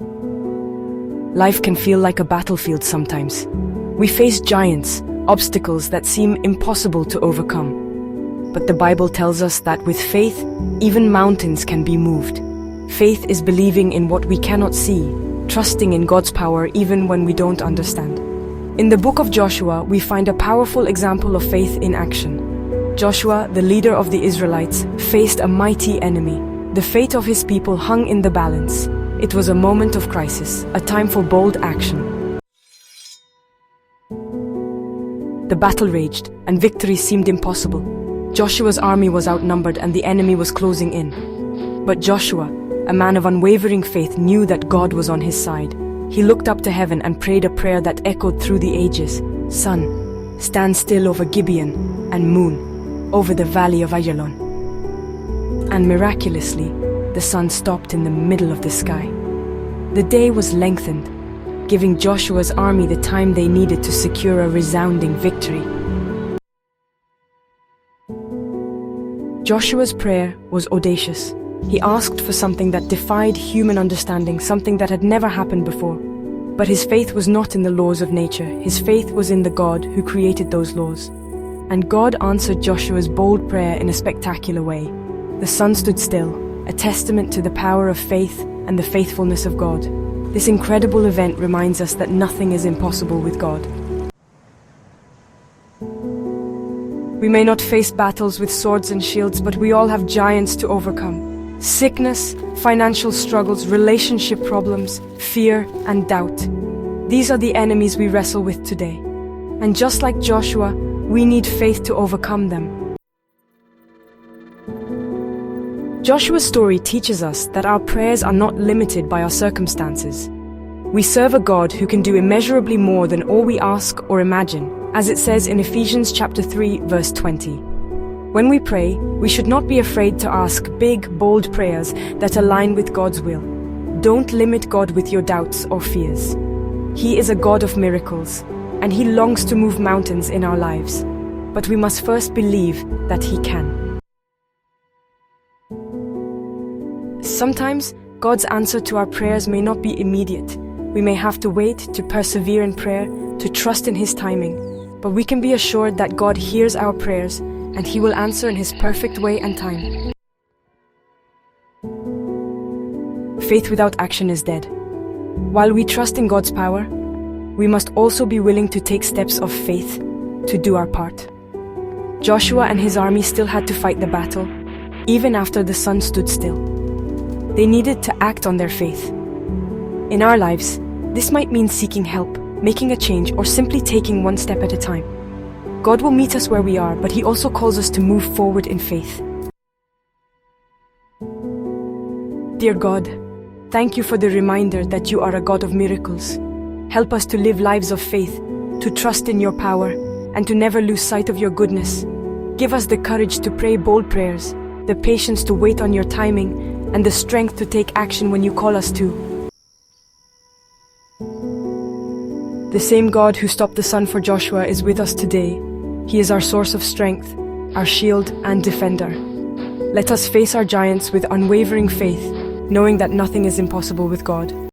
Life can feel like a battlefield sometimes. We face giants, obstacles that seem impossible to overcome. But the Bible tells us that with faith, even mountains can be moved. Faith is believing in what we cannot see, trusting in God's power even when we don't understand. In the book of Joshua, we find a powerful example of faith in action. Joshua, the leader of the Israelites, faced a mighty enemy. The fate of his people hung in the balance. It was a moment of crisis, a time for bold action. The battle raged, and victory seemed impossible. Joshua's army was outnumbered and the enemy was closing in. But Joshua, a man of unwavering faith, knew that God was on his side. He looked up to heaven and prayed a prayer that echoed through the ages. Sun, stand still over Gibeon, and moon, over the Valley of Aijalon. And miraculously, the sun stopped in the middle of the sky. The day was lengthened, giving Joshua's army the time they needed to secure a resounding victory. Joshua's prayer was audacious. He asked for something that defied human understanding, something that had never happened before. But his faith was not in the laws of nature. His faith was in the God who created those laws. And God answered Joshua's bold prayer in a spectacular way. The sun stood still, a testament to the power of faith and the faithfulness of God. This incredible event reminds us that nothing is impossible with God. We may not face battles with swords and shields, but we all have giants to overcome. Sickness, financial struggles, relationship problems, fear, and doubt. These are the enemies we wrestle with today. And just like Joshua, we need faith to overcome them. Joshua's story teaches us that our prayers are not limited by our circumstances. We serve a God who can do immeasurably more than all we ask or imagine, as it says in Ephesians chapter 3, verse 20. When we pray, we should not be afraid to ask big, bold prayers that align with God's will. Don't limit God with your doubts or fears. He is a God of miracles, and He longs to move mountains in our lives. But we must first believe that He can. Sometimes, God's answer to our prayers may not be immediate. We may have to wait, to persevere in prayer, to trust in His timing. But we can be assured that God hears our prayers, and He will answer in His perfect way and time. Faith without action is dead. While we trust in God's power, we must also be willing to take steps of faith to do our part. Joshua and his army still had to fight the battle, even after the sun stood still. They needed to act on their faith. In our lives, this might mean seeking help, making a change, or simply taking one step at a time. God will meet us where we are, but He also calls us to move forward in faith. Dear God, thank You for the reminder that You are a God of miracles. Help us to live lives of faith, to trust in Your power, and to never lose sight of Your goodness. Give us the courage to pray bold prayers, the patience to wait on Your timing, and the strength to take action when You call us to. The same God who stopped the sun for Joshua is with us today. He is our source of strength, our shield and defender. Let us face our giants with unwavering faith, knowing that nothing is impossible with God.